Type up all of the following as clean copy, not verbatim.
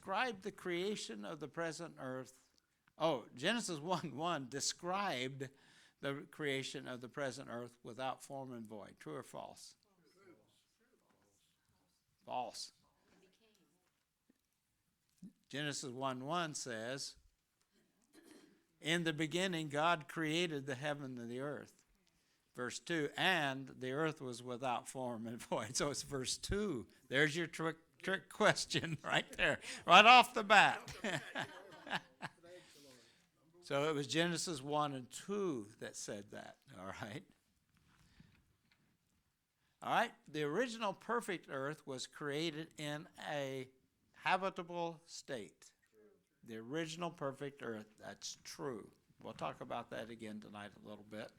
described the creation of the present earth. Oh, Genesis 1:1 described the creation of the present earth without form and void. True or false? False. Genesis 1:1 says, in the beginning God created the heaven and the earth. Verse 2, and the earth was without form and void. So it's verse 2. There's your trick question right there, right off the bat. So it was Genesis 1 and 2 that said that, all right? All right, the original perfect earth was created in a habitable state. The original perfect earth, that's true. We'll talk about that again tonight a little bit.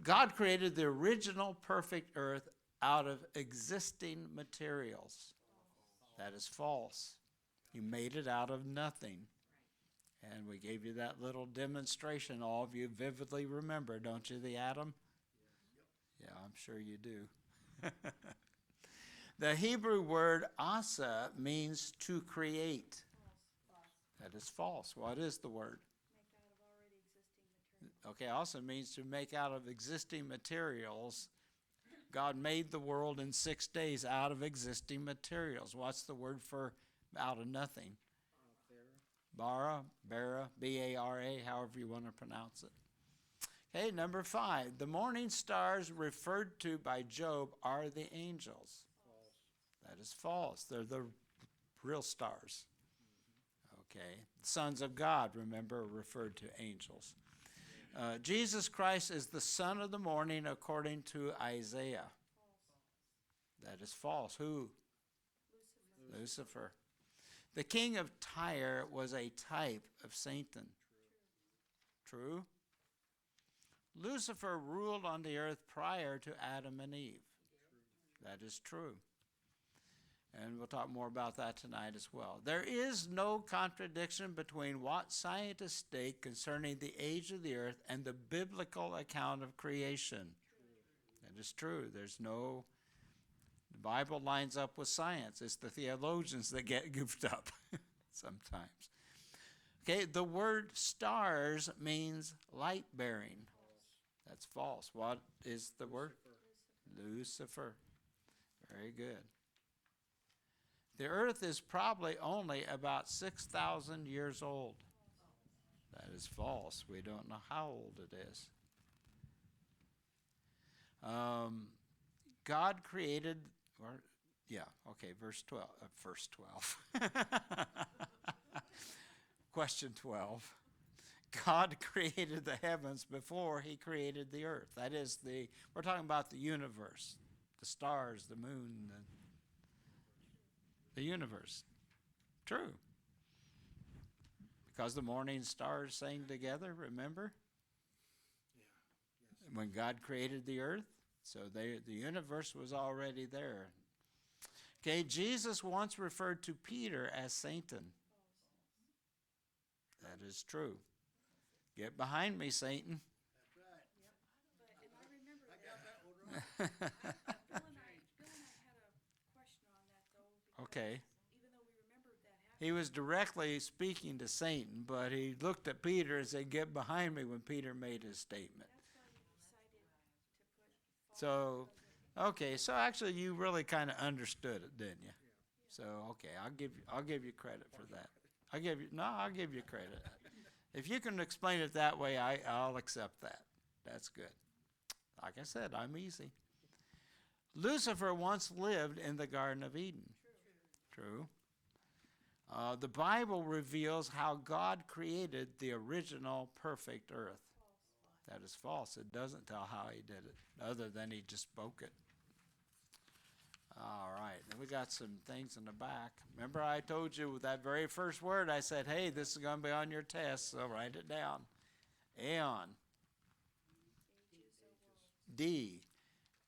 God created the original perfect earth out of existing materials. That is false. He made it out of nothing. And we gave you that little demonstration. All of you vividly remember, don't you, the atom? Yeah, I'm sure you do. The Hebrew word asa means to create. That is false. What is the word? Okay, asa means to make out of existing materials. God made the world in 6 days out of existing materials. What's the word for out of nothing? Bara, B-A-R-A, however you want to pronounce it. Okay, number 5. The morning stars referred to by Job are the angels. That is false. They're the real stars. Okay. Sons of God, remember, referred to angels. Jesus Christ is the son of the morning according to Isaiah. That is false. Who? Lucifer. The king of Tyre was a type of Satan. True? Lucifer ruled on the earth prior to Adam and Eve. That is true. And we'll talk more about that tonight as well. There is no contradiction between what scientists state concerning the age of the earth and the biblical account of creation. That is true. There's no... The Bible lines up with science. It's the theologians that get goofed up sometimes. Okay, the word stars means light-bearing. That's false. What is the word? Lucifer. Very good. The earth is probably only about 6,000 years old. That is false. We don't know how old it is. God created, verse 12. Verse 12. Question 12. God created the heavens before he created the earth. That is we're talking about the universe, the stars, the moon, the universe. True. Because the morning stars sang together, remember? Yeah. When God created the earth, so the universe was already there. Okay, Jesus once referred to Peter as Satan. That is true. Get behind me, Satan. That's right. Yep. I got that one right. Bill and I had a question on that, though. Okay. Even though we remembered that happened. He was directly speaking to Satan, but he looked at Peter and said, "Get behind me," when Peter made his statement. That's why we decided to put So actually you really kind of understood it, didn't you? So, okay, I'll give you credit for that. I'll give you credit. If you can explain it that way, I'll accept that. That's good. Like I said, I'm easy. Lucifer once lived in the Garden of Eden. True. The Bible reveals how God created the original perfect earth. That is false. It doesn't tell how he did it, other than he just spoke it. All right, then we got some things in the back. Remember I told you with that very first word, I said, hey, this is going to be on your test, so write it down. Aeon. D,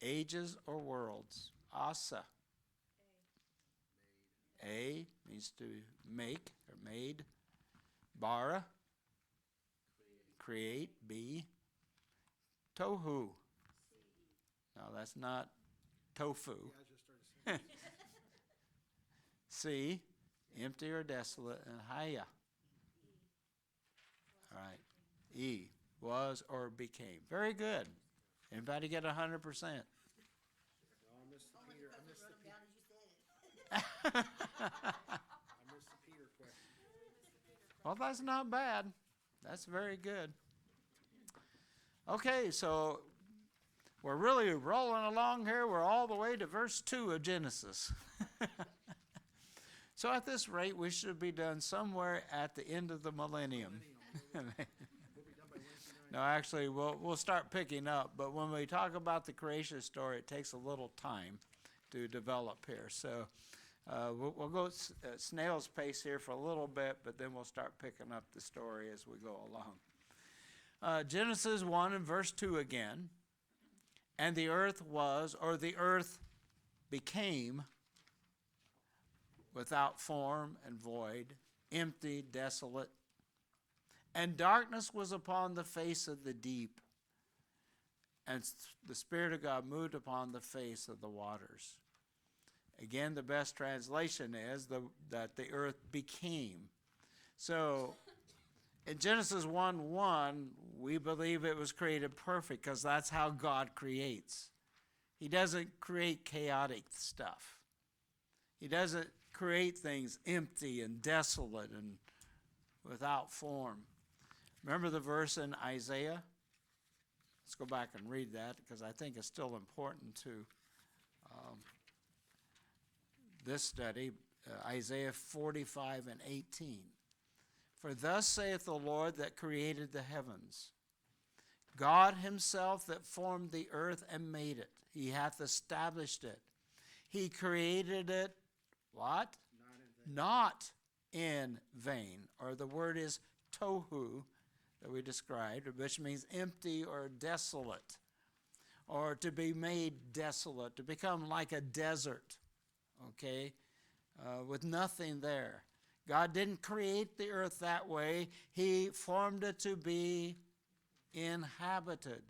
ages or worlds. Asa. A means to make or made. Bara, create. B, tohu. No, that's not tofu. C, empty or desolate, and Haya. All right. E, was or became. Very good. Anybody get 100%? No, I missed the Peter. I missed the Peter. I missed the Peter question. Well, that's not bad. That's very good. Okay, so we're really rolling along here. We're all the way to verse 2 of Genesis. So at this rate, we should be done somewhere at the end of the millennium. We'll be done by Wednesday night. No, actually, we'll start picking up. But when we talk about the creation story, it takes a little time to develop here. So we'll go snail's pace here for a little bit, but then we'll start picking up the story as we go along. Genesis 1 and verse 2 again. And the earth was, or the earth became, without form and void, empty, desolate. And darkness was upon the face of the deep, and the Spirit of God moved upon the face of the waters. Again, the best translation is that the earth became. So, in Genesis 1:1, we believe it was created perfect because that's how God creates. He doesn't create chaotic stuff. He doesn't create things empty and desolate and without form. Remember the verse in Isaiah? Let's go back and read that because I think it's still important to this study. Isaiah 45 and 18. For thus saith the Lord that created the heavens, God himself that formed the earth and made it. He hath established it. He created it, what? Not in vain. Or the word is tohu that we described, which means empty or desolate, or to be made desolate, to become like a desert, okay, with nothing there. God didn't create the earth that way. He formed it to be inhabited.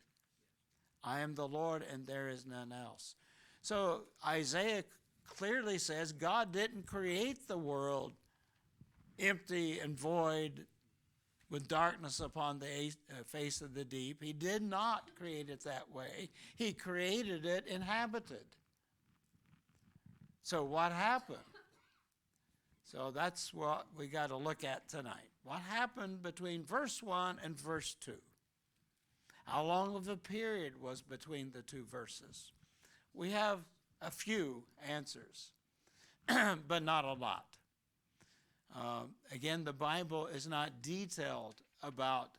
I am the Lord and there is none else. So Isaiah clearly says God didn't create the world empty and void with darkness upon the face of the deep. He did not create it that way. He created it inhabited. So what happened? So that's what we got to look at tonight. What happened between verse 1 and verse 2? How long of a period was between the two verses? We have a few answers, but not a lot. Again, the Bible is not detailed about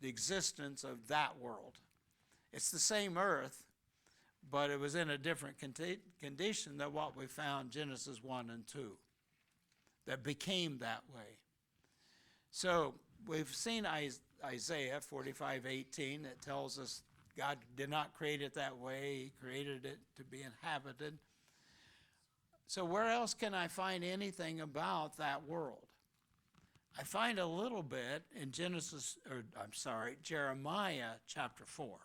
the existence of that world. It's the same earth, but it was in a different condition than what we found Genesis 1 and 2, that became that way. So we've seen Isaiah 45:18 that tells us God did not create it that way. He created it to be inhabited. So where else can I find anything about that world? I find a little bit in Jeremiah chapter 4.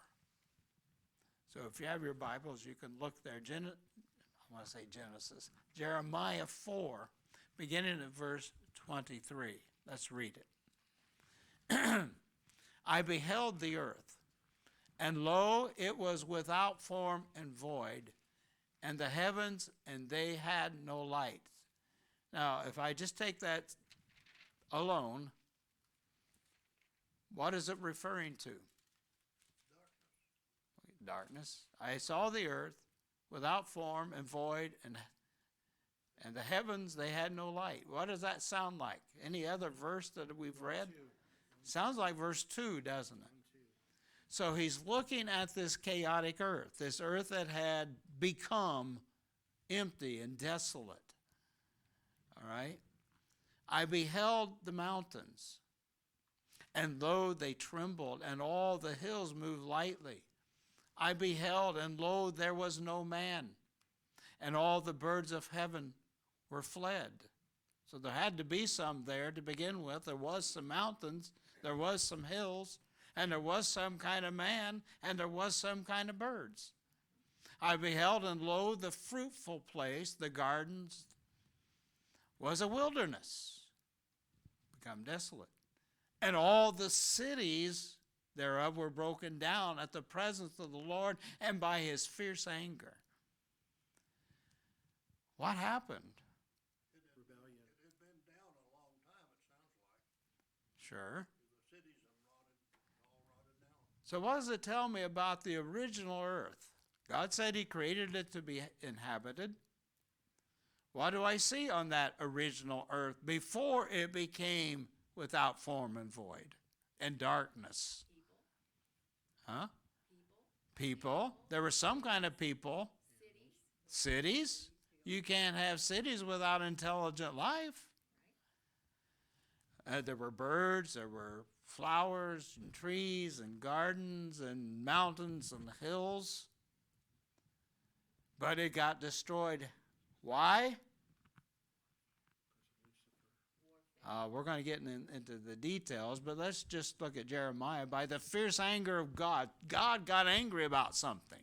So if you have your Bibles, you can look there. Genesis. Jeremiah 4, beginning at verse 23. Let's read it. I beheld the earth, and lo, it was without form and void, and the heavens, and they had no light. Now, if I just take that alone, what is it referring to? Darkness. I saw the earth without form and void, and the heavens, they had no light. What does that sound like? Any other verse that we've read? Sounds like verse 2, doesn't it? So he's looking at this chaotic earth, this earth that had become empty and desolate. All right? I beheld the mountains, and lo, they trembled, and all the hills moved lightly. I beheld, and lo, there was no man, and all the birds of heaven were fled. So there had to be some there to begin with. There was some mountains, there was some hills, and there was some kind of man, and there was some kind of birds. I beheld, and lo, the fruitful place, the gardens, was a wilderness, become desolate. And all the cities thereof were broken down at the presence of the Lord and by his fierce anger. What happened? Rebellion. It had been down a long time, it sounds like. Sure. The cities have all rotted down. So what does it tell me about the original earth? God said he created it to be inhabited. What do I see on that original earth before it became without form and void and darkness? Huh? People. There were some kind of people. Cities. You can't have cities without intelligent life. There were birds, there were flowers and trees and gardens and mountains and hills. But it got destroyed. Why? We're going to get into the details, but let's just look at Jeremiah. By the fierce anger of God, God got angry about something.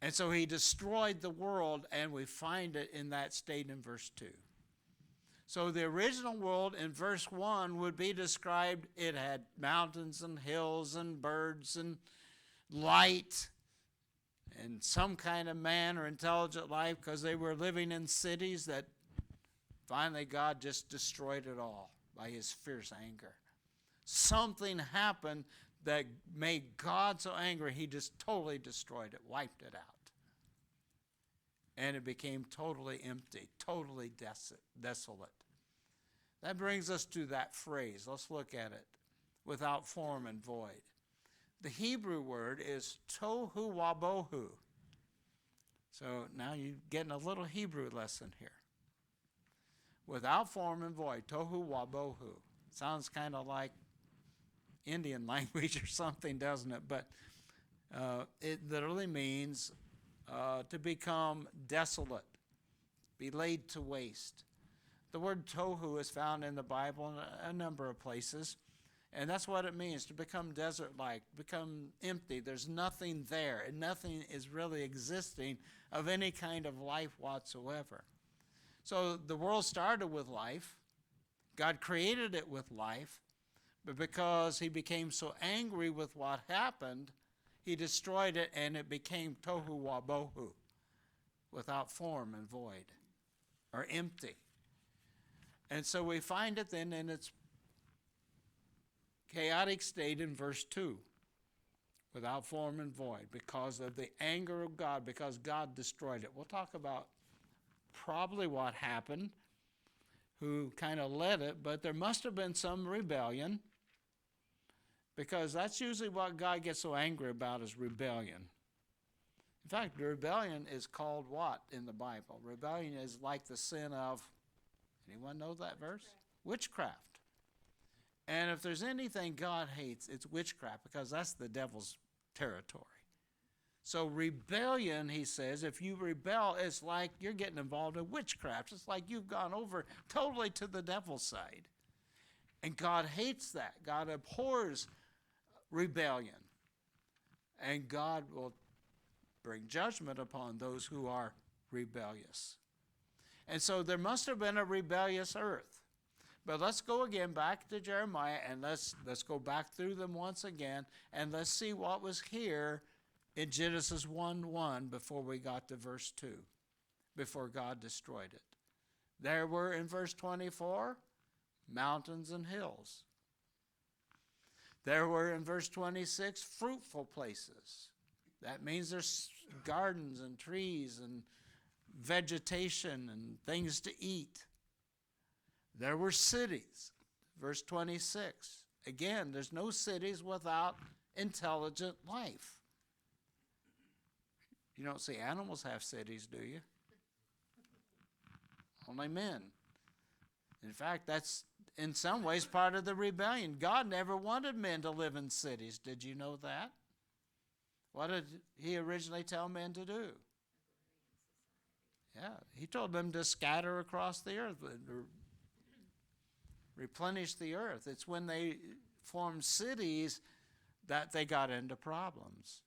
And so he destroyed the world, and we find it in that state in verse 2. So the original world in verse 1 would be described, it had mountains and hills and birds and light and some kind of man or intelligent life, because they were living in cities that finally God just destroyed it all by his fierce anger. Something happened that made God so angry, he just totally destroyed it, wiped it out. And it became totally empty, totally desolate. That brings us to that phrase. Let's look at it. Without form and void. The Hebrew word is tohu wabohu. So now you're getting a little Hebrew lesson here. Without form and void, tohu wabohu. Sounds kind of like Indian language or something, doesn't it? But it literally means to become desolate, be laid to waste. The word tohu is found in the Bible in a number of places, and that's what it means, to become desert-like, become empty. There's nothing there, and nothing is really existing of any kind of life whatsoever. So the world started with life. God created it with life, but because he became so angry with what happened, he destroyed it, and it became tohu wabohu, without form and void, or empty. And so we find it then in its chaotic state in verse 2, without form and void, because of the anger of God, because God destroyed it. We'll talk about probably what happened, who kind of led it, but there must have been some rebellion, because that's usually what God gets so angry about, is rebellion. In fact, rebellion is called what in the Bible? Rebellion is like the sin of, anyone know that verse? Witchcraft. And if there's anything God hates, it's witchcraft, because that's the devil's territory. So rebellion, he says, if you rebel, it's like you're getting involved in witchcraft. It's like you've gone over totally to the devil's side. And God hates that. God abhors rebellion. And God will bring judgment upon those who are rebellious. And so there must have been a rebellious earth. But let's go again back to Jeremiah, and let's go back through them once again, and let's see what was here in Genesis 1:1 before we got to verse 2, before God destroyed it. There were, in verse 24, mountains and hills. There were, in verse 26, fruitful places. That means there's gardens and trees and vegetation and things to eat. There were cities. Verse 26. Again, there's no cities without intelligent life. You don't see animals have cities, do you? Only men. In fact, that's in some ways part of the rebellion. God never wanted men to live in cities. Did you know that? What did he originally tell men to do? Yeah, he told them to scatter across the earth, replenish the earth. It's when they formed cities that they got into problems.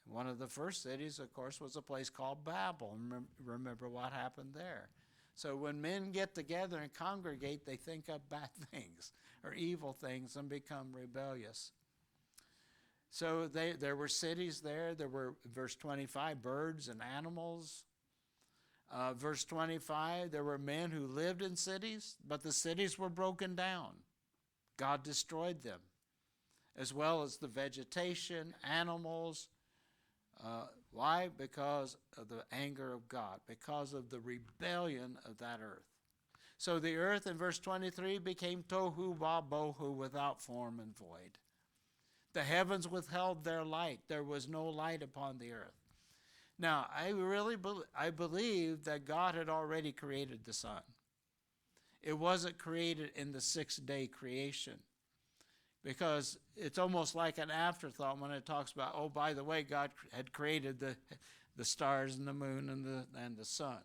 One of the first cities, of course, was a place called Babel. Remember what happened there. So when men get together and congregate, they think up bad things or evil things and become rebellious. So there were cities there. There were, verse 25, birds and animals. Verse 25, there were men who lived in cities, but the cities were broken down. God destroyed them, as well as the vegetation, animals. Why? Because of the anger of God, because of the rebellion of that earth. So the earth in verse 23 became tohu wabohu, without form and void. The heavens withheld their light. There was no light upon the earth. Now, I believe that God had already created the sun. It wasn't created in the sixth-day creation, because it's almost like an afterthought when it talks about, oh, by the way, God had created the stars and the moon and the sun.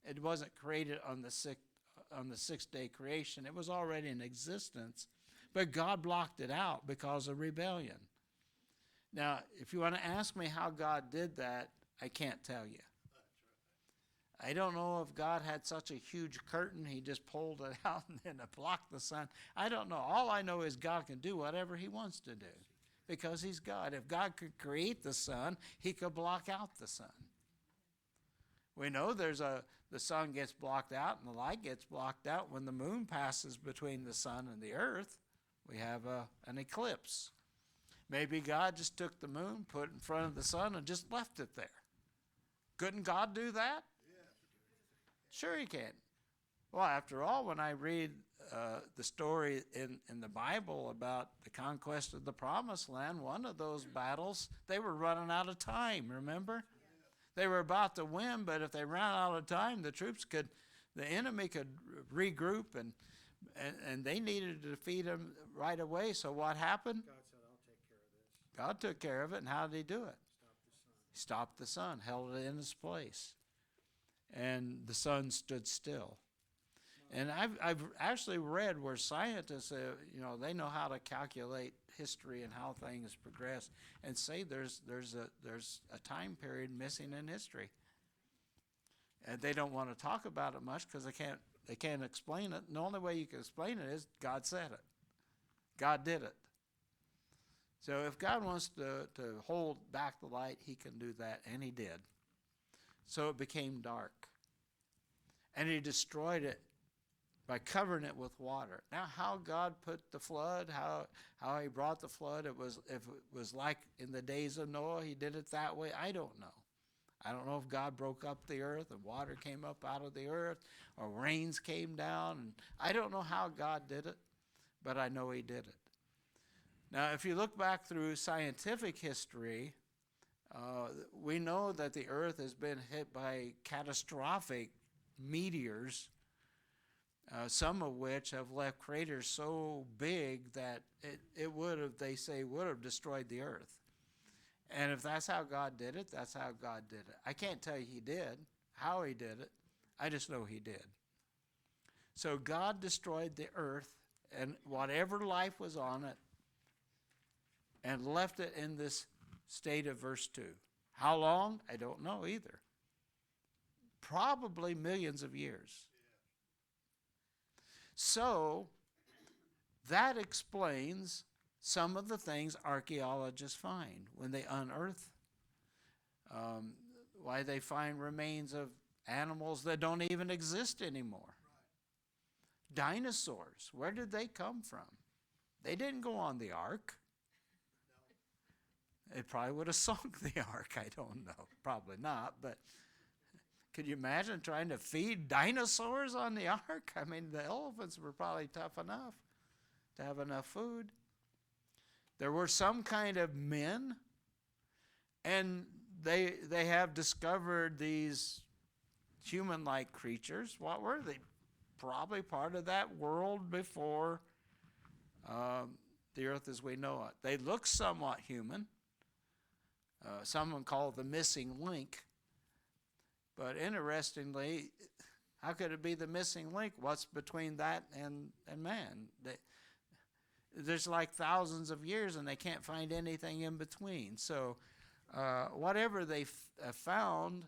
It wasn't created on the sixth-day creation. It was already in existence, but God blocked it out because of rebellion. Now, if you want to ask me how God did that, I can't tell you. I don't know if God had such a huge curtain, he just pulled it out and then it blocked the sun. I don't know. All I know is God can do whatever he wants to do because he's God. If God could create the sun, he could block out the sun. We know the sun gets blocked out and the light gets blocked out when the moon passes between the sun and the earth. We have an eclipse. Maybe God just took the moon, put it in front of the sun, and just left it there. Couldn't God do that? Sure he can. Well, after all, when I read the story in the Bible about the conquest of the Promised Land, one of those battles, they were running out of time, remember? They were about to win, but if they ran out of time, the enemy could regroup, and they needed to defeat them right away. So what happened? God said, I'll take care of this. God took care of it, and how did he do it? Stop the sun. Stopped the sun, held it in its place, and the sun stood still. And I've actually read where scientists, they know how to calculate history and how things progress, and say there's a time period missing in history, and they don't want to talk about it much because they can't explain it. And the only way you can explain it is God said it, God did it. So if God wants to hold back the light, he can do that, and he did. So it became dark. And he destroyed it by covering it with water. Now, how God put the flood, how he brought the flood, if it was like in the days of Noah, he did it that way, I don't know. I don't know if God broke up the earth and water came up out of the earth or rains came down. And I don't know how God did it, but I know he did it. Now, if you look back through scientific history, we know that the earth has been hit by catastrophic meteors, some of which have left craters so big that it would have destroyed the earth. And if that's how God did it, that's how God did it. I can't tell you he did, how he did it. I just know he did. So God destroyed the earth and whatever life was on it, and left it in this state of verse 2. How long? I don't know either. Probably millions of years. So that explains some of the things archaeologists find when they unearth, why they find remains of animals that don't even exist anymore. Dinosaurs, where did they come from? They didn't go on the ark. It probably would have sunk the ark. I don't know. Probably not. But could you imagine trying to feed dinosaurs on the ark? I mean, the elephants were probably tough enough to have enough food. There were some kind of men, and they have discovered these human-like creatures. What were they? Probably part of that world before the earth as we know it. They look somewhat human. Someone called the missing link. But interestingly, how could it be the missing link? What's between that and man? There's like thousands of years and they can't find anything in between. So whatever they found,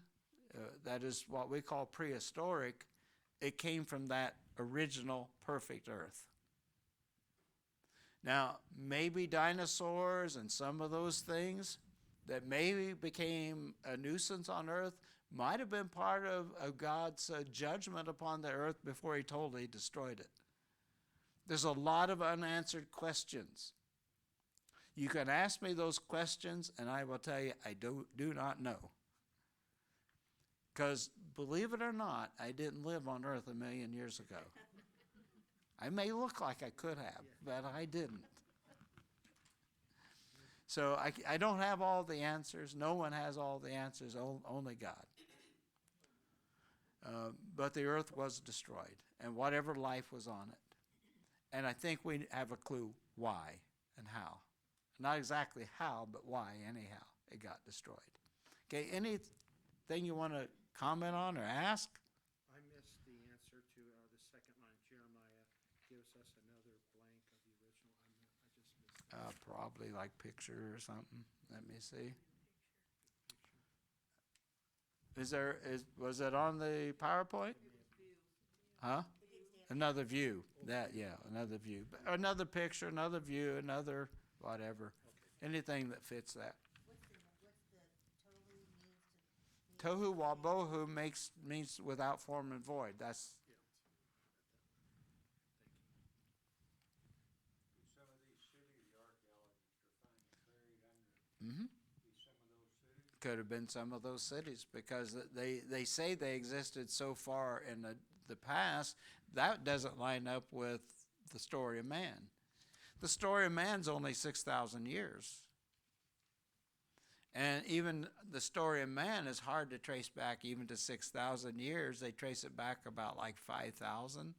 that is what we call prehistoric, it came from that original perfect earth. Now, maybe dinosaurs and some of those things that maybe became a nuisance on earth might have been part of God's judgment upon the earth before he totally destroyed it. There's a lot of unanswered questions. You can ask me those questions, and I will tell you I do not know. Because, believe it or not, I didn't live on earth 1,000,000 years ago. I may look like I could have, but I didn't. So I don't have all the answers. No one has all the answers, only God. But the earth was destroyed, and whatever life was on it. And I think we have a clue why and how. Not exactly how, but why, anyhow, it got destroyed. Okay, anything you want to comment on or ask? I missed the answer to the second line. Jeremiah gives us another blank of the original. I just missed that. Probably like picture or something. Let me see. Was it on the PowerPoint? Huh? Another view. Another view. Another picture, another view, another whatever. Anything that fits that. Tohu wabohu means without form and void. That's Some of these cities, the archaeologists are finding buried under some of those cities. could have been some of those cities because they say they existed so far in the past. That doesn't line up with the story of man. The story of man's only 6,000 years. And even the story of man is hard to trace back even to 6,000 years. They trace it back about like 5,000.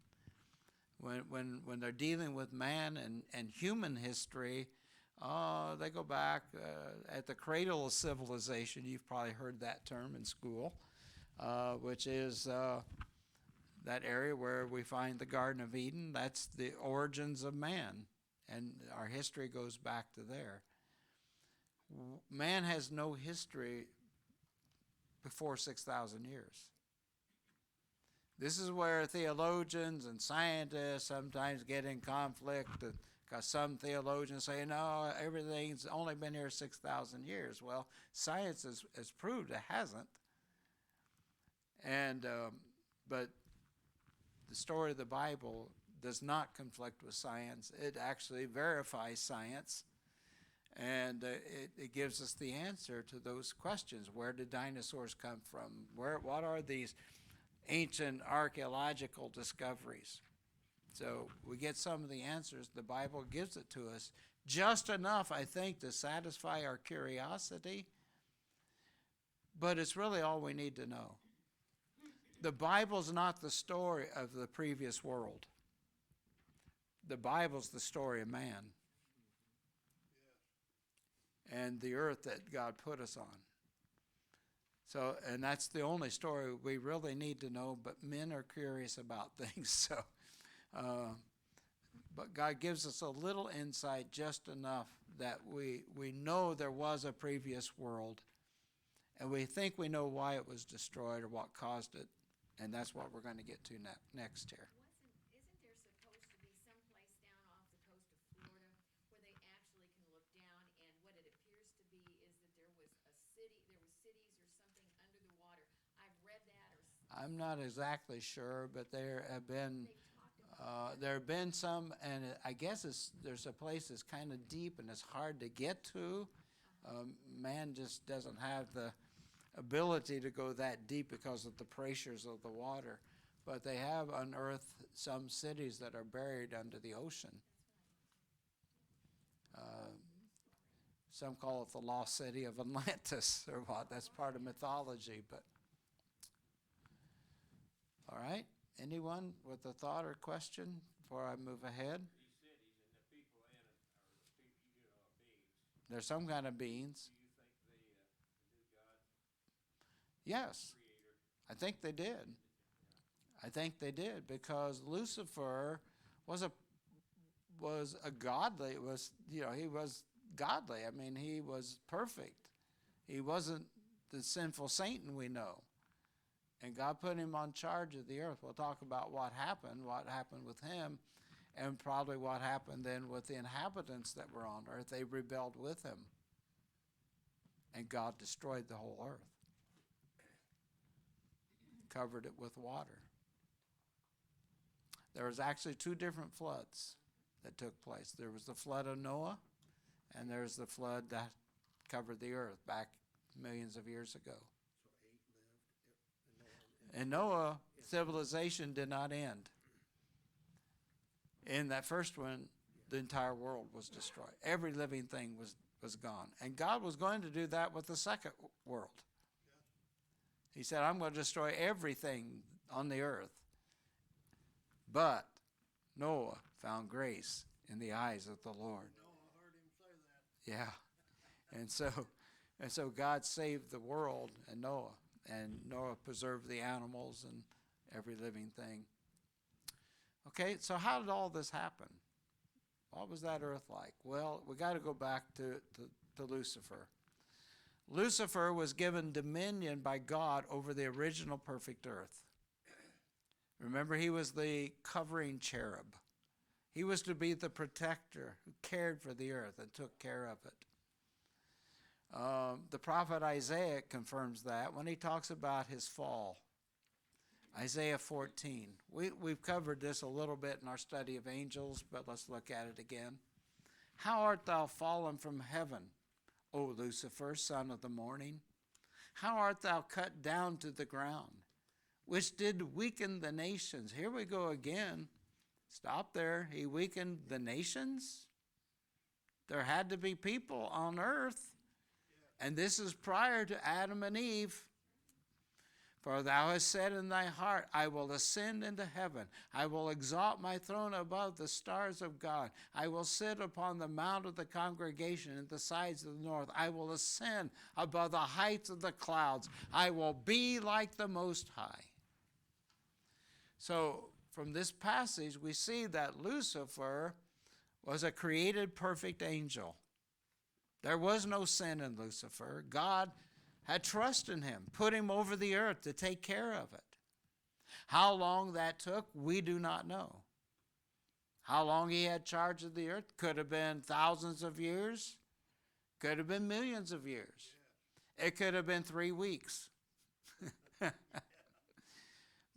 When they're dealing with man and human history, they go back at the cradle of civilization. You've probably heard that term in school, which is that area where we find the Garden of Eden. That's the origins of man, and our history goes back to there. Man has no history before 6,000 years. This is where theologians and scientists sometimes get in conflict because some theologians say, no, everything's only been here 6,000 years. Well, science has proved it hasn't. And but the story of the Bible does not conflict with science. It actually verifies science. And it gives us the answer to those questions. Where did dinosaurs come from? What are these ancient archaeological discoveries? So we get some of the answers. The Bible gives it to us just enough, I think, to satisfy our curiosity. But it's really all we need to know. The Bible's not the story of the previous world. The Bible's the story of man. And the earth that God put us on. So, and that's the only story we really need to know, but men are curious about things. So, but God gives us a little insight, just enough that we know there was a previous world, and we think we know why it was destroyed or what caused it, and that's what we're going to get to next here. Isn't there supposed to be someplace down off the coast of Florida where they actually can look down, and what it appears to be is that there was cities or something under the water? I've read that I'm not exactly sure, but there have been they talked about there have been some, and I guess there's a place that's kind of deep and it's hard to get to. Man just doesn't have the ability to go that deep because of the pressures of the water. But they have unearthed some cities that are buried under the ocean. Some call it the lost city of Atlantis or what. That's part of mythology. But all right. Anyone with a thought or question before I move ahead? These cities and the people in it are beings. There's some kind of beings. Do you think the new God, Yes, creator, I think they did. I think they did because Lucifer was a godly. He was godly. I mean, he was perfect. He wasn't the sinful Satan we know. And God put him on charge of the earth. We'll talk about what happened with him, and probably what happened then with the inhabitants that were on earth. They rebelled with him, and God destroyed the whole earth, covered it with water. There was actually 2 different floods that took place. There was the flood of Noah, and there's the flood that covered the earth back millions of years ago. In Noah, civilization did not end. In that first one, the entire world was destroyed. Every living thing was gone. And God was going to do that with the second world. He said, I'm going to destroy everything on the earth. But Noah found grace in the eyes of the Lord. I heard him say that. Yeah. And so God saved the world and Noah. And Noah preserved the animals and every living thing. Okay, so how did all this happen? What was that earth like? Well, we got to go back to Lucifer. Lucifer was given dominion by God over the original perfect earth. Remember, he was the covering cherub. He was to be the protector who cared for the earth and took care of it. The prophet Isaiah confirms that when he talks about his fall. Isaiah 14. We've covered this a little bit in our study of angels, but let's look at it again. How art thou fallen from heaven, O Lucifer, son of the morning? How art thou cut down to the ground, which did weaken the nations? Here we go again. Stop there. He weakened the nations? There had to be people on earth. And this is prior to Adam and Eve. For thou hast said in thy heart, I will ascend into heaven. I will exalt my throne above the stars of God. I will sit upon the mount of the congregation at the sides of the north. I will ascend above the heights of the clouds. I will be like the Most High. So from this passage, we see that Lucifer was a created perfect angel. There was no sin in Lucifer. God had trust in him, put him over the earth to take care of it. How long that took, we do not know. How long he had charge of the earth? Could have been thousands of years. Could have been millions of years. It could have been 3 weeks.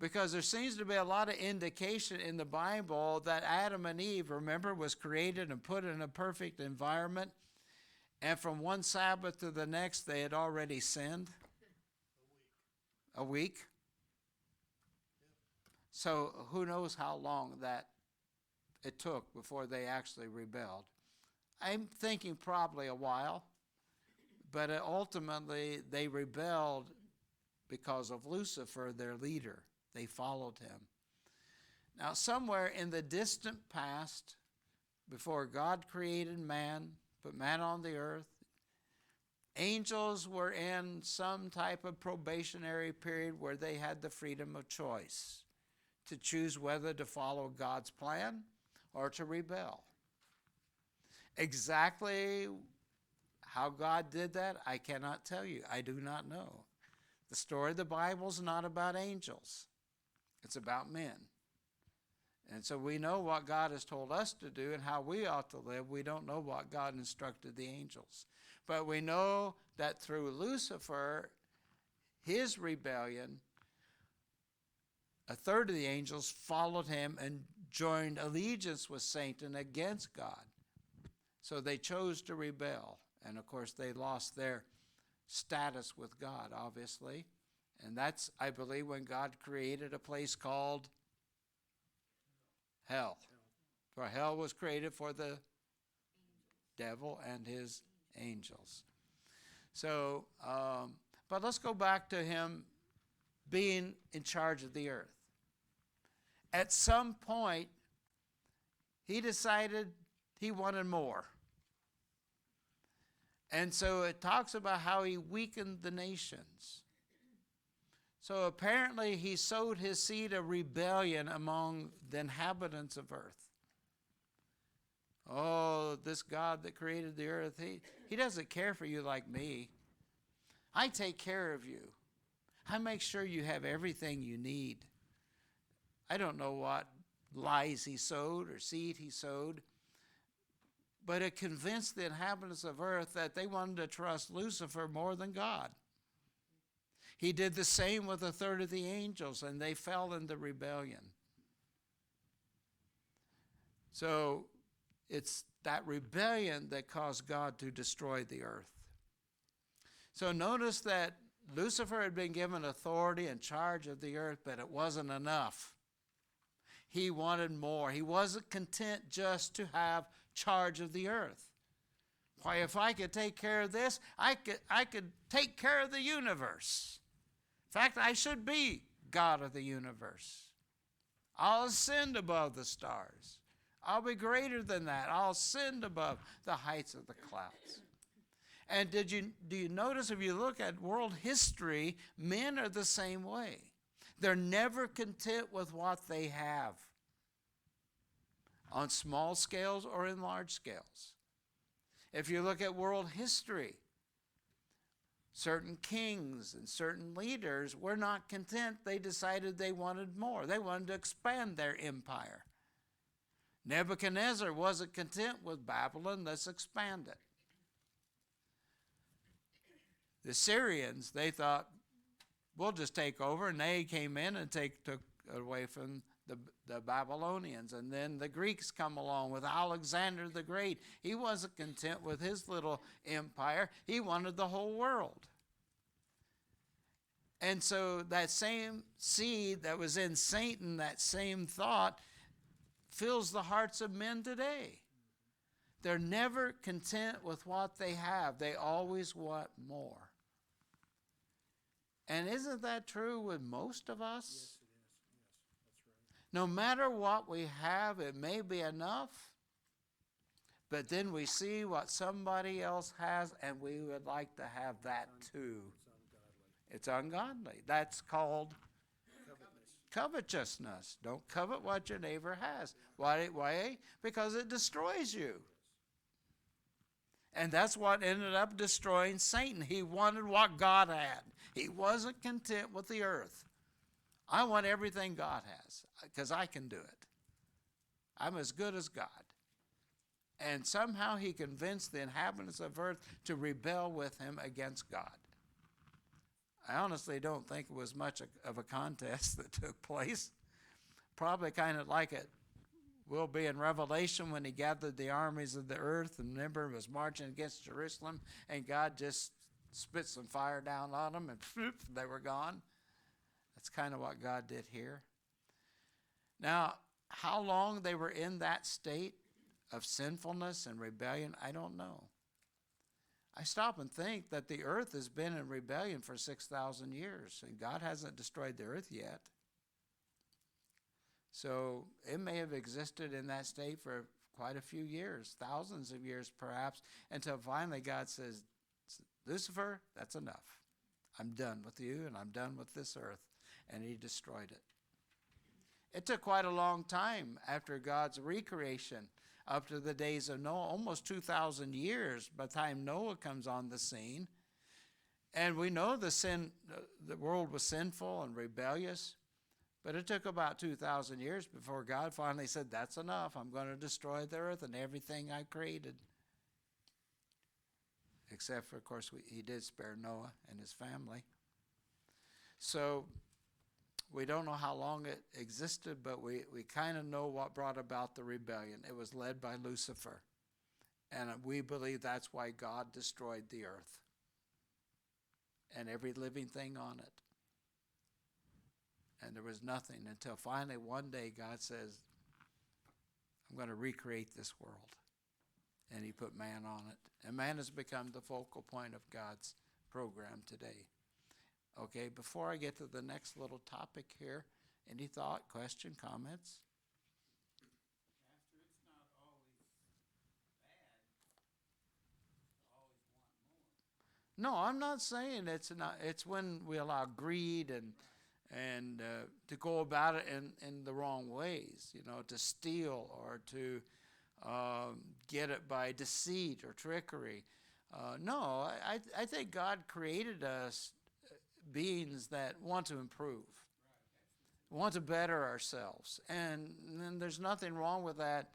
Because there seems to be a lot of indication in the Bible that Adam and Eve, remember, was created and put in a perfect environment. And from one Sabbath to the next, they had already sinned. A week. So who knows how long that it took before they actually rebelled. I'm thinking probably a while. But ultimately, they rebelled because of Lucifer, their leader. They followed him. Now, somewhere in the distant past, before God created man, put man on the earth, angels were in some type of probationary period where they had the freedom of choice to choose whether to follow God's plan or to rebel. Exactly how God did that, I cannot tell you. I do not know. The story of the Bible is not about angels. It's about men. And so we know what God has told us to do and how we ought to live. We don't know what God instructed the angels. But we know that through Lucifer, his rebellion, a third of the angels followed him and joined allegiance with Satan against God. So they chose to rebel. And of course, they lost their status with God, obviously. And that's, I believe, when God created a place called hell. For hell was created for the devil and his angels. So, but let's go back to him being in charge of the earth. At some point, he decided he wanted more. And so it talks about how he weakened the nations. So apparently he sowed his seed of rebellion among the inhabitants of earth. Oh, this God that created the earth, he doesn't care for you like me. I take care of you. I make sure you have everything you need. I don't know what lies he sowed or seed he sowed, but it convinced the inhabitants of earth that they wanted to trust Lucifer more than God. He did the same with a third of the angels, and they fell into rebellion. So it's that rebellion that caused God to destroy the earth. So notice that Lucifer had been given authority and charge of the earth, but it wasn't enough. He wanted more. He wasn't content just to have charge of the earth. Why, if I could take care of this, I could take care of the universe. In fact, I should be God of the universe. I'll ascend above the stars. I'll be greater than that. I'll ascend above the heights of the clouds. And do you notice, if you look at world history, men are the same way. They're never content with what they have, on small scales or in large scales. If you look at world history, certain kings and certain leaders were not content. They decided they wanted more. They wanted to expand their empire. Nebuchadnezzar wasn't content with Babylon. Let's expand it. The Syrians, they thought, we'll just take over, and they came in and took away from the Babylonians. And then the Greeks come along with Alexander the Great. He wasn't content with his little empire. He wanted the whole world. And so that same seed that was in Satan, that same thought, fills the hearts of men today. They're never content with what they have. They always want more. And isn't that true with most of us? Yes, it is. Yes, that's right. No matter what we have, it may be enough, but then we see what somebody else has, and we would like to have that too. It's ungodly. It's ungodly. That's called covetousness. Don't covet what your neighbor has. Why? Because it destroys you. And that's what ended up destroying Satan. He wanted what God had. He wasn't content with the earth. I want everything God has because I can do it. I'm as good as God. And somehow he convinced the inhabitants of earth to rebel with him against God. I honestly don't think it was much of a contest that took place. Probably kind of like it will be in Revelation when he gathered the armies of the earth, and remember, was marching against Jerusalem, and God just spit some fire down on them, and poof, they were gone. That's kind of what God did here. Now, how long they were in that state of sinfulness and rebellion, I don't know. I stop and think that the earth has been in rebellion for 6,000 years, and God hasn't destroyed the earth yet. So it may have existed in that state for quite a few years, thousands of years perhaps, until finally God says, Lucifer, that's enough. I'm done with you, and I'm done with this earth. And he destroyed it. It took quite a long time after God's recreation, up to the days of Noah, almost 2,000 years by the time Noah comes on the scene. And we know the world was sinful and rebellious, but it took about 2,000 years before God finally said, that's enough. I'm going to destroy the earth and everything I created. Except for, of course, he did spare Noah and his family. So we don't know how long it existed, but we kind of know what brought about the rebellion. It was led by Lucifer. And we believe that's why God destroyed the earth and every living thing on it. And there was nothing until finally one day God says, I'm going to recreate this world. And he put man on it. And man has become the focal point of God's program today. Okay, before I get to the next little topic here, any thought, question, comments? Pastor, it's not always bad to always want more. No, I'm not saying it's not. It's when we allow greed and to go about it in the wrong ways, to steal or to get it by deceit or trickery. No, I think God created us beings that want to improve, want to better ourselves. And then there's nothing wrong with that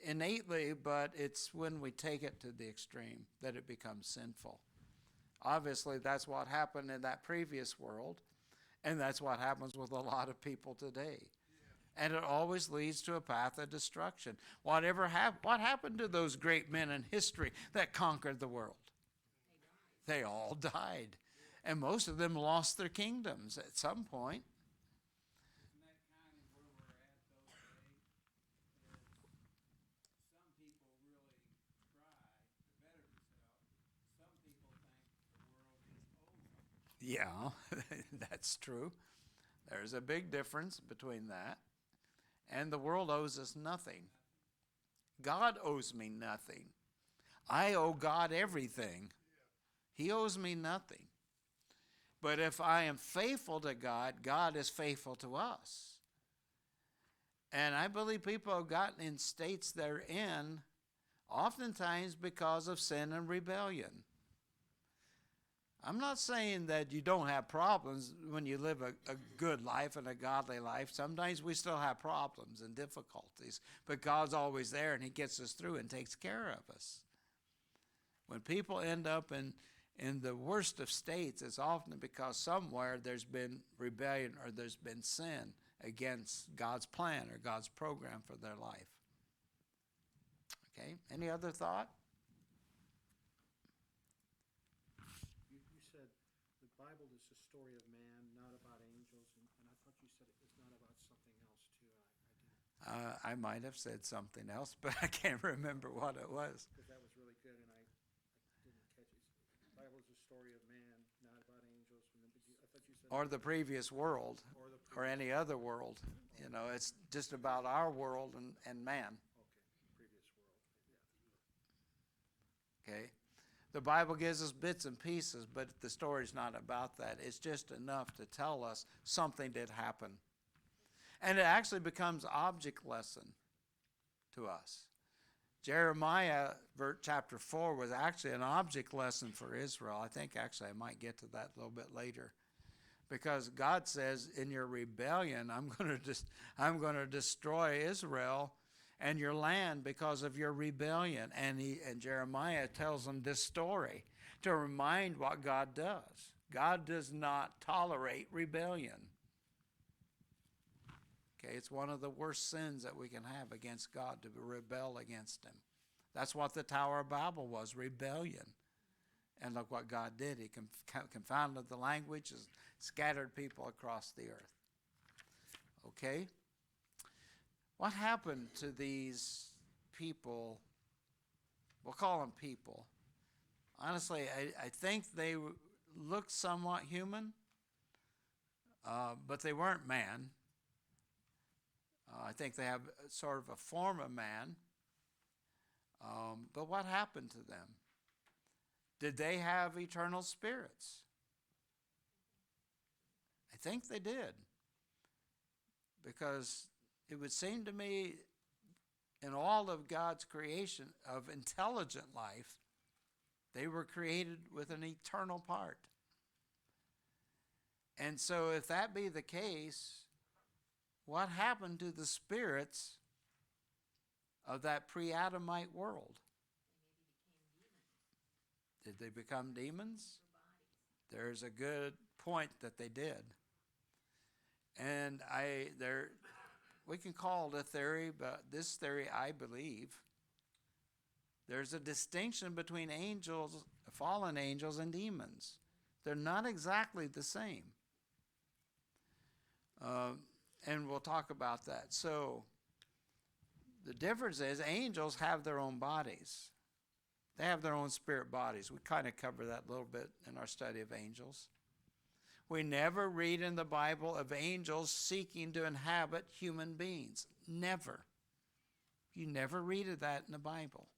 innately, but it's when we take it to the extreme that it becomes sinful. Obviously, that's what happened in that previous world, and that's what happens with a lot of people today. And it always leads to a path of destruction. What happened to those great men in history that conquered the world? They all died. And most of them lost their kingdoms at some point. Isn't that kind of where we're at though today? Is some people really try to better themselves. Some people think the world just owes them. Yeah, that's true. There's a big difference between that. And the world owes us nothing. God owes me nothing. I owe God everything. He owes me nothing. But if I am faithful to God, God is faithful to us. And I believe people have gotten in states they're in oftentimes because of sin and rebellion. I'm not saying that you don't have problems when you live a good life and a godly life. Sometimes we still have problems and difficulties, but God's always there and He gets us through and takes care of us. When people end up in the worst of states, it's often because somewhere there's been rebellion or there's been sin against God's plan or God's program for their life. Okay, any other thought? You said the Bible is the story of man, not about angels, and I thought you said it's not about something else too. I didn't, I might have said something else, but I can't remember what it was. because that was really good, and I didn't catch it. The Bible is the story of man, not about angels. I thought you said. Or the previous world, or any other world. You know, it's just about our world and man. Okay, previous world. Yeah. Okay? The Bible gives us bits and pieces, but the story's not about that. It's just enough to tell us something did happen. And it actually becomes object lesson to us. Jeremiah chapter 4 was actually an object lesson for Israel. I think actually I might get to that a little bit later. Because God says, in your rebellion, I'm going to destroy Israel and your land because of your rebellion. And Jeremiah tells them this story to remind what God does. God does not tolerate rebellion. Okay, it's one of the worst sins that we can have against God, to rebel against Him. That's what the Tower of Babel was, rebellion. And look what God did. He confounded the languages, scattered people across the earth. Okay? What happened to these people? We'll call them people. Honestly, I think they looked somewhat human, but they weren't man. I think they have sort of a form of man. But what happened to them? Did they have eternal spirits? I think they did. Because it would seem to me, in all of God's creation of intelligent life, they were created with an eternal part. And so if that be the case, what happened to the spirits of that pre-Adamite world? Did they become demons? There's a good point that they did. And we can call it a theory, but this theory, I believe, there's a distinction between angels, fallen angels, and demons. They're not exactly the same. And we'll talk about that. So the difference is angels have their own bodies. They have their own spirit bodies. We kind of cover that a little bit in our study of angels. We never read in the Bible of angels seeking to inhabit human beings. Never. You never read of that in the Bible.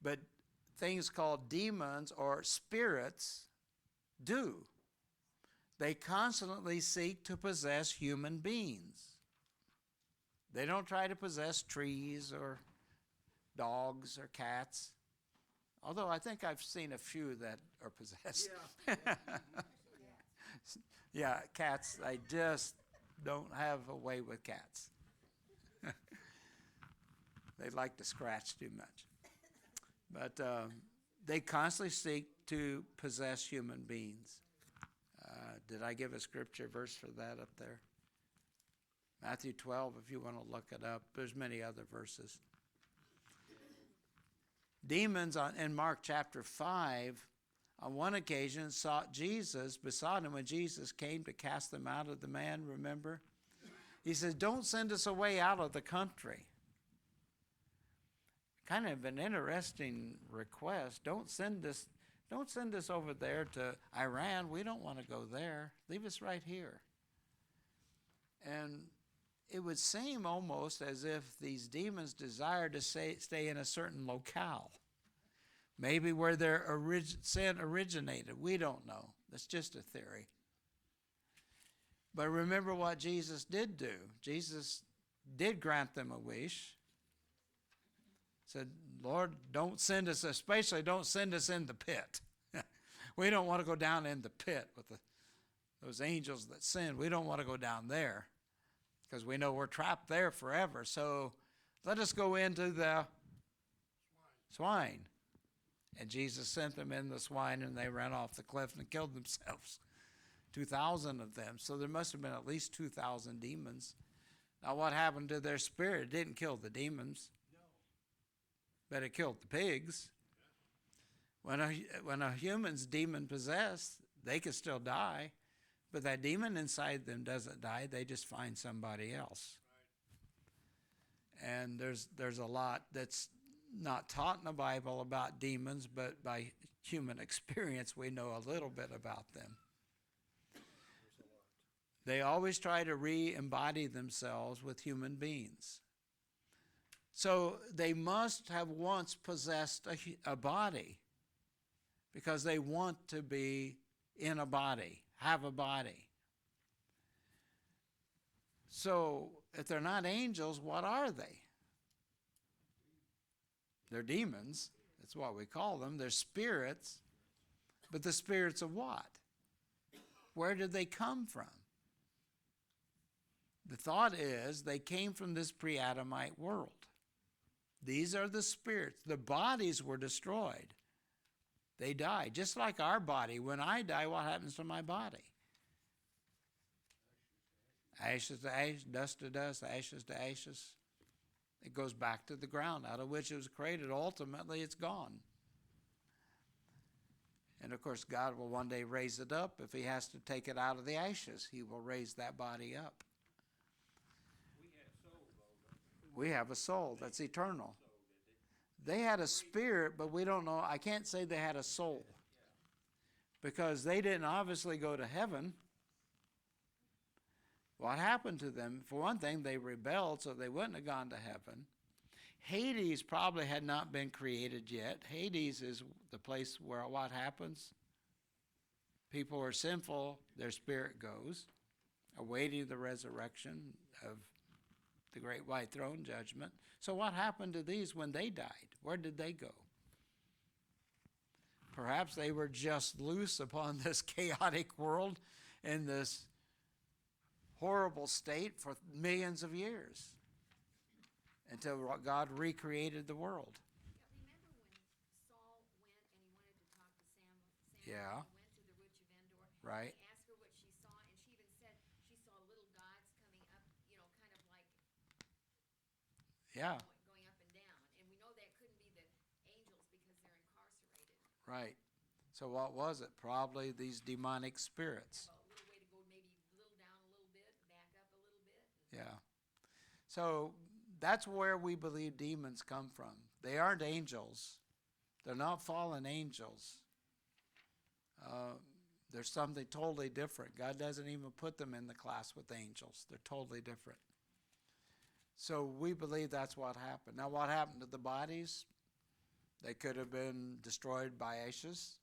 But things called demons or spirits do. They constantly seek to possess human beings. They don't try to possess trees or dogs or cats. Although I think I've seen a few that are possessed. Yeah. Yeah, cats, I just don't have a way with cats. They like to scratch too much. But they constantly seek to possess human beings. Did I give a scripture verse for that up there? Matthew 12, if you want to look it up. There's many other verses. Demons in Mark chapter 5, on one occasion, sought Jesus, besought him when Jesus came to cast them out of the man, remember? He says, don't send us away out of the country. Kind of an interesting request. Don't send us over there to Iran. We don't want to go there. Leave us right here. And it would seem almost as if these demons desire to stay in a certain locale. Maybe where their sin originated. We don't know. That's just a theory. But remember what Jesus did do. Jesus did grant them a wish. Said, Lord, don't send us, especially don't send us in the pit. We don't want to go down in the pit with those angels that sinned. We don't want to go down there because we know we're trapped there forever. So let us go into the swine. And Jesus sent them in the swine, and they ran off the cliff and killed themselves. 2,000 of them. So there must have been at least 2,000 demons. Now what happened to their spirit? It didn't kill the demons. But it killed the pigs. When a human's demon possessed, they could still die, but that demon inside them doesn't die. They just find somebody else. And there's a lot that's not taught in the Bible about demons, but by human experience, we know a little bit about them. They always try to re-embody themselves with human beings. So they must have once possessed a body because they want to be in a body, have a body. So if they're not angels, what are they? They're demons. That's what we call them. They're spirits. But the spirits of what? Where did they come from? The thought is they came from this pre-Adamite world. These are the spirits. The bodies were destroyed. They died. Just like our body. When I die, what happens to my body? Ashes to ashes, dust to dust, ashes to ashes. It goes back to the ground out of which it was created. Ultimately, it's gone. And of course, God will one day raise it up. If he has to take it out of the ashes, he will raise that body up. We have a soul that's eternal. They had a spirit, but we don't know. I can't say they had a soul because they didn't obviously go to heaven. What happened to them? For one thing, they rebelled, so they wouldn't have gone to heaven. Hades probably had not been created yet. Hades is the place where what happens? People are sinful, their spirit goes, awaiting the resurrection of the great white throne judgment. So what happened to these when they died? Where did they go? Perhaps they were just loose upon this chaotic world in this horrible state for millions of years until God recreated the world. Yeah, remember when Saul went and he wanted to talk to Samuel? Yeah. Went to the Witch of Endor. Right. He asked her what she saw, and she even said she saw little gods coming up, kind of like Yeah, going up and down. And we know that couldn't be the angels because they're incarcerated. right. So what was it? Probably these demonic spirits. Have a little way to go, maybe a little down a little bit, back up a little bit. Yeah. So that's where we believe demons come from. They aren't angels. They're not fallen angels. There's something totally different. God doesn't even put them in the class with angels. They're totally different. So we believe that's what happened. Now, what happened to the bodies? They could have been destroyed by ashes.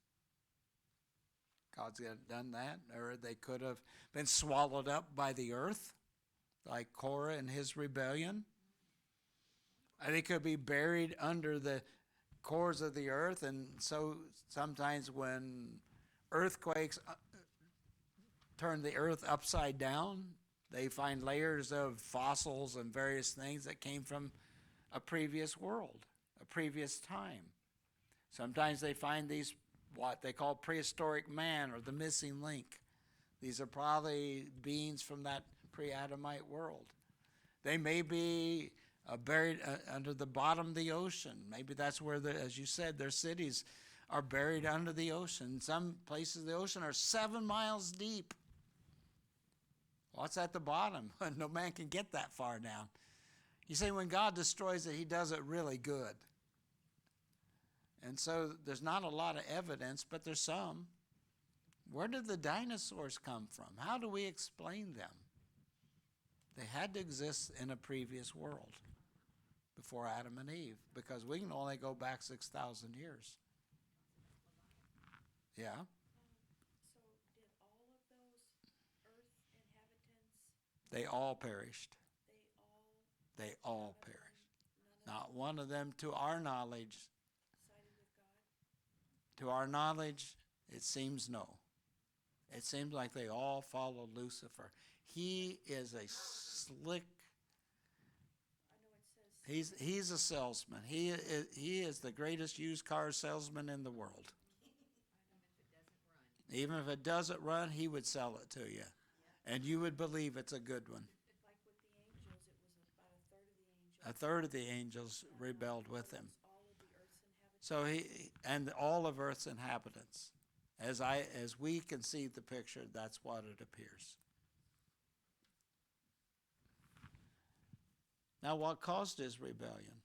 God's done that. Or they could have been swallowed up by the earth, like Korah and his rebellion. Or they could be buried under the cores of the earth, and so sometimes when earthquakes turn the earth upside down, they find layers of fossils and various things that came from a previous world, a previous time. Sometimes they find these, what they call prehistoric man or the missing link. These are probably beings from that pre-Adamite world. They may be buried under the bottom of the ocean. Maybe that's where, as you said, their cities are buried under the ocean. Some places of the ocean are 7 miles deep. What's at the bottom? No man can get that far down. You see, when God destroys it, he does it really good. And so there's not a lot of evidence, but there's some. Where did the dinosaurs come from? How do we explain them? They had to exist in a previous world before Adam and Eve, because we can only go back 6,000 years. Yeah. So did all of those earth inhabitants, They all perished. they They all none of them- perished. none of Not one of them, to our knowledge. sided with God? To our knowledge, it seems no. It seems like they all followed Lucifer. He is a slick, I know it says he's a salesman. He is the greatest used car salesman in the world. Even if it doesn't run, he would sell it to you. And you would believe it's a good one. like with the angels, it was about a third of the angels. A third of the angels rebelled with him. All of the earth's inhabitants. So and all of earth's inhabitants. As we conceive the picture, that's what it appears. Now, what caused his rebellion?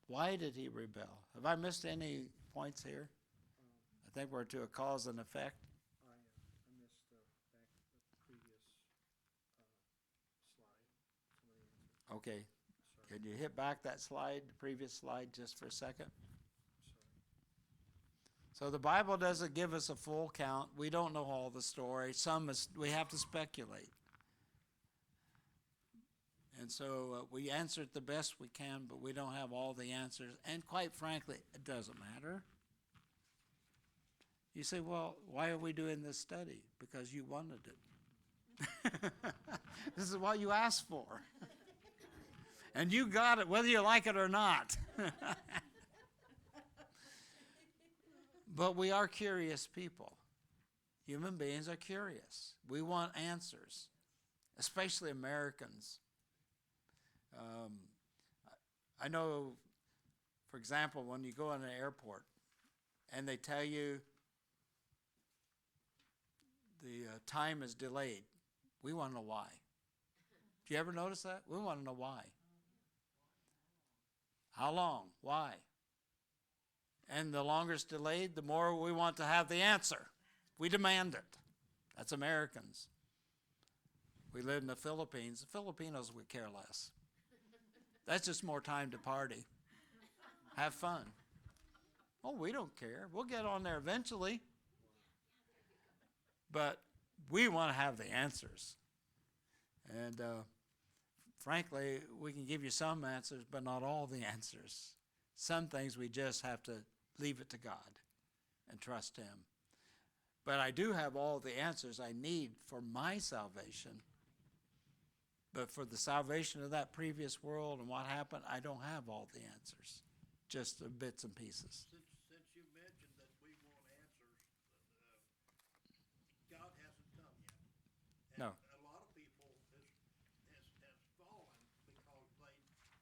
Why did he rebel? Have I missed any points here? I think we're to a cause and effect. I missed the previous slide. Okay, Sorry. could you hit back that slide, the previous slide, just for a second? So the Bible doesn't give us a full count. We don't know all the story. We have to speculate. And so we answer it the best we can, but we don't have all the answers. And quite frankly, it doesn't matter. You say, well, why are we doing this study? Because you wanted it. This is what you asked for. And you got it, whether you like it or not. But we are curious people. Human beings are curious. We want answers, especially Americans. I know, for example, when you go in an airport and they tell you the time is delayed, we want to know why. Do you ever notice that? We want to know why. How long? Why? And the longer it's delayed, the more we want to have the answer. We demand it. That's Americans. We live in the Philippines. The Filipinos would care less. That's just more time to party. Have fun. Oh, we don't care. We'll get on there eventually. But we want to have the answers. And frankly, we can give you some answers, but not all the answers. Some things we just have to leave it to God and trust him. But I do have all the answers I need for my salvation. But for the salvation of that previous world and what happened, I don't have all the answers. Just the bits and pieces. Since you mentioned that we want answers, God hasn't come yet. And No. a lot of people has fallen because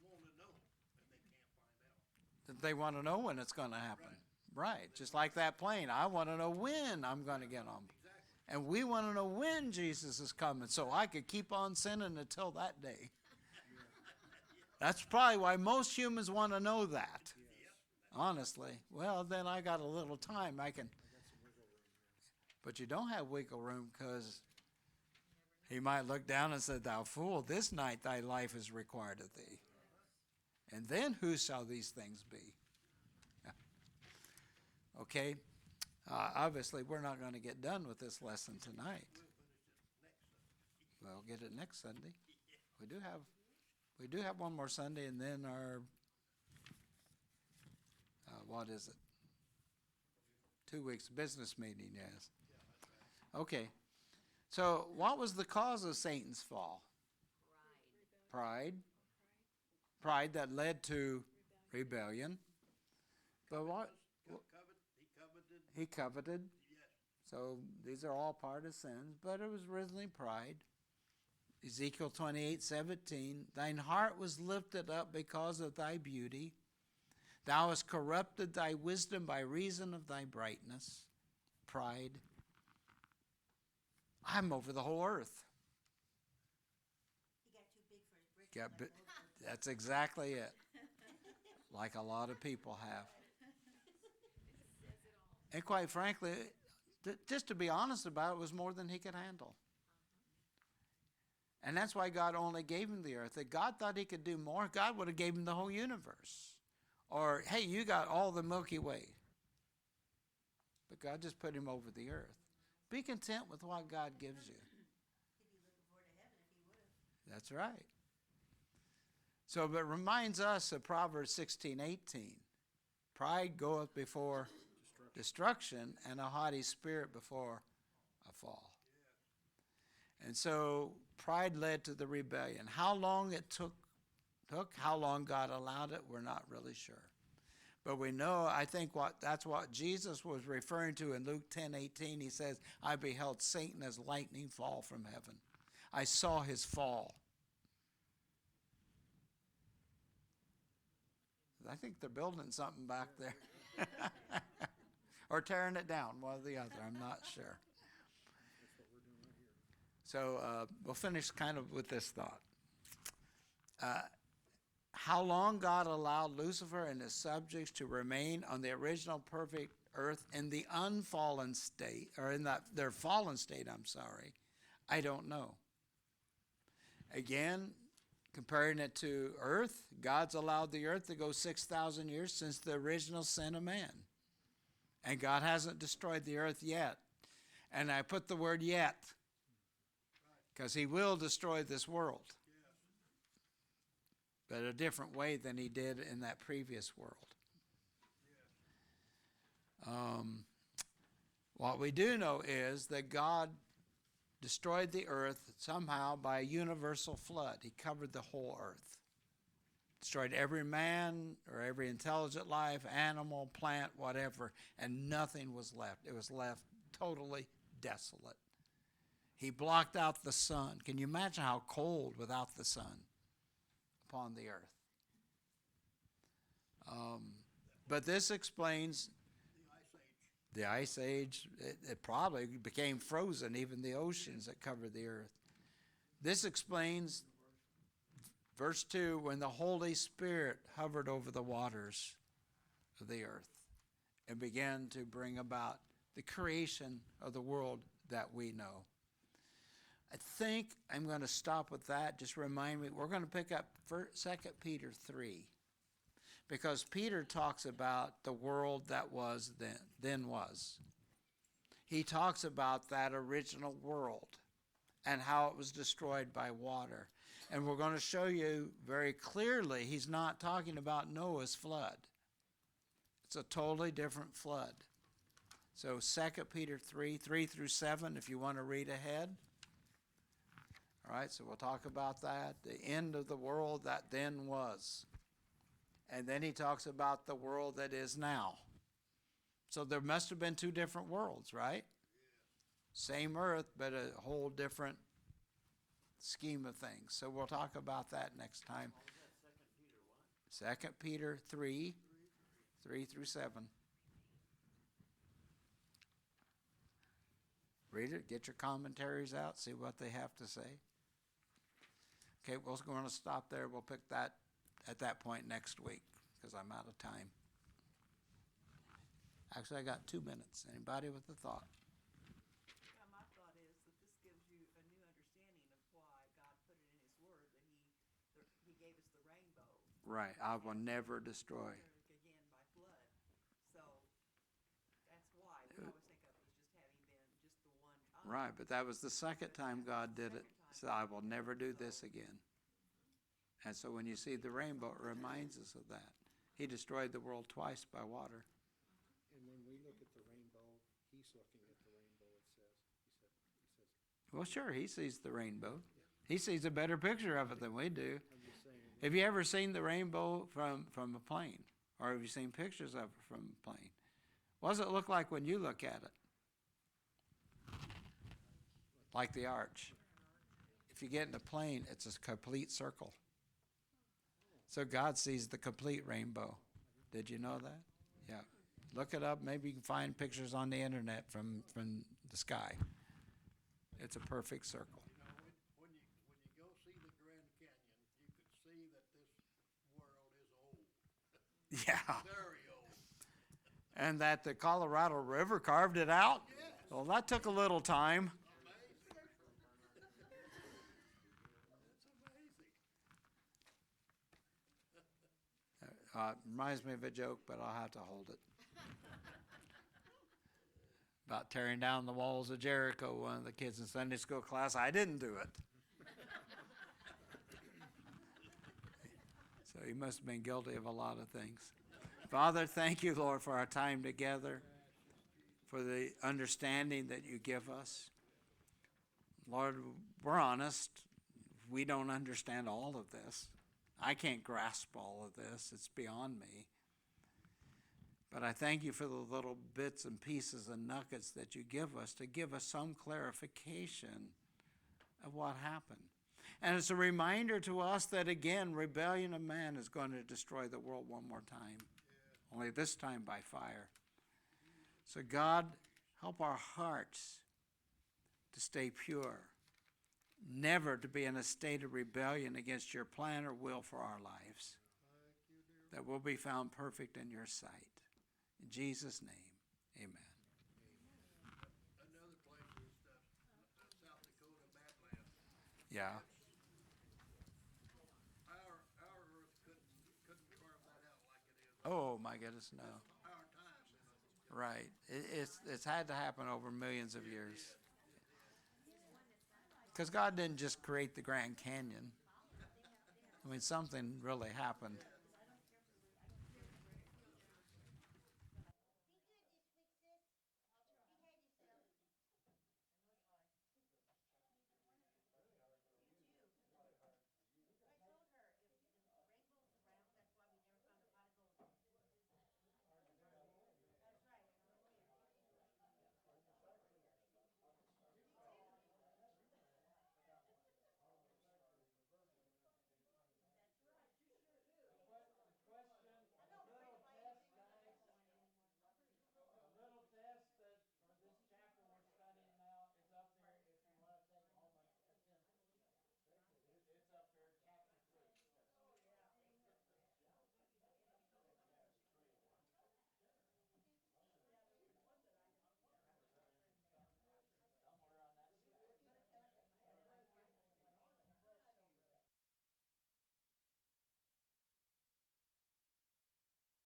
they want to know and they can't find out. They want to know when it's going to happen. Right. Just like that plane. I want to know when I'm going to get on. Exactly. And we want to know when Jesus is coming so I could keep on sinning until that day. That's probably why most humans want to know that. Honestly. Well, then I got a little time. But you don't have wiggle room, because he might look down and say, "Thou fool, this night thy life is required of thee. And then who shall these things be?" Yeah. Okay. Obviously, we're not going to get done with this lesson tonight. We'll get it next Sunday. We do have one more Sunday, and then what is it? 2 weeks, business meeting, yes. Okay. So what was the cause of Satan's fall? Pride. Pride that led to rebellion. But what? He coveted. Yes. So these are all part of sins, but it was originally pride. Ezekiel 28:17, thine heart was lifted up because of thy beauty. Thou hast corrupted thy wisdom by reason of thy brightness. Pride. I'm over the whole earth. He got too big for his britches. Got that's exactly it. Like a lot of people have. And quite frankly, just to be honest about it, was more than he could handle. And that's why God only gave him the earth. If God thought he could do more, God would have gave him the whole universe. Or, hey, you got all the Milky Way. But God just put him over the earth. Be content with what God gives you. He'd be looking forward to heaven if he would have. That's right. So, but it reminds us of Proverbs 16:18. Pride goeth before destruction, and a haughty spirit before a fall. And so pride led to the rebellion. How long it took, how long God allowed it, we're not really sure. But we know, I think that's what Jesus was referring to in Luke 10:18. He says, I beheld Satan as lightning fall from heaven. I saw his fall. I think they're building something back there. Or tearing it down, one or the other, I'm not sure. So we'll finish kind of with this thought. How long God allowed Lucifer and his subjects to remain on the original perfect earth in the unfallen state, or in their fallen state, I don't know. Again, comparing it to earth, God's allowed the earth to go 6,000 years since the original sin of man. And God hasn't destroyed the earth yet. And I put the word yet, because he will destroy this world. But a different way than he did in that previous world. What we do know is that God destroyed the earth somehow by a universal flood. He covered the whole earth. Destroyed every man or every intelligent life, animal, plant, whatever, and nothing was left. It was left totally desolate. He blocked out the sun. Can you imagine how cold without the sun upon the earth? But this explains the Ice Age. It probably became frozen, even the oceans that covered the earth. This explains verse 2, when the Holy Spirit hovered over the waters of the earth and began to bring about the creation of the world that we know. I think I'm going to stop with that. Just remind me, we're going to pick up 2 Peter 3. Because Peter talks about the world that was then was. He talks about that original world and how it was destroyed by water. And we're going to show you very clearly he's not talking about Noah's flood. It's a totally different flood. So 2 Peter 3 through 7, if you want to read ahead. All right, so we'll talk about that. The end of the world that then was. And then he talks about the world that is now. So there must have been two different worlds, right? Same earth, but a whole different scheme of things. So we'll talk about that next time. 2 Peter 3 through 7. Read it, get your commentaries out, see what they have to say. Okay, we're going to stop there. We'll pick that at that point next week, because I'm out of time. Actually, I got 2 minutes. Anybody with a thought? Yeah, my thought is that this gives you a new understanding of why God put it in his word that he gave us the rainbow. Right, I will never destroy. Again by flood. So that's why. We always think of it as just having been just the one time. Right, but that was the second time God did it. So I will never do this again. And so when you see the rainbow, it reminds us of that. He destroyed the world twice by water. And when we look at the rainbow, he's looking at the rainbow, it says. He says, Well, sure, he sees the rainbow. He sees a better picture of it than we do. I'm just saying, Have you ever seen the rainbow from a plane? Or have you seen pictures of it from a plane? What does it look like when you look at it? Like the arch. If you get in a plane, it's a complete circle. So God sees the complete rainbow. Did you know that? Yeah. Look it up. Maybe you can find pictures on the internet from the sky. It's a perfect circle. You know, when you go see the Grand Canyon, you could see that this world is old, Yeah. very old. And that the Colorado River carved it out? Well, that took a little time. Reminds me of a joke, but I'll have to hold it. About tearing down the walls of Jericho, one of the kids in Sunday school class, I didn't do it. So he must have been guilty of a lot of things. Father, thank you, Lord, for our time together, for the understanding that you give us. Lord, we're honest. We don't understand all of this. I can't grasp all of this. It's beyond me. But I thank you for the little bits and pieces and nuggets that you give us to give us some clarification of what happened. And it's a reminder to us that, again, rebellion of man is going to destroy the world one more time, only this time by fire. So God, help our hearts to stay pure, never to be in a state of rebellion against your plan or will for our lives, that we'll be found perfect in your sight. In Jesus' name, amen. Another place is South Dakota, Badlands. Yeah. Our earth couldn't carve that out like it is. Oh, my goodness, no. Our time, you know. Right. It's had to happen over millions of years. Because God didn't just create the Grand Canyon. I mean, something really happened.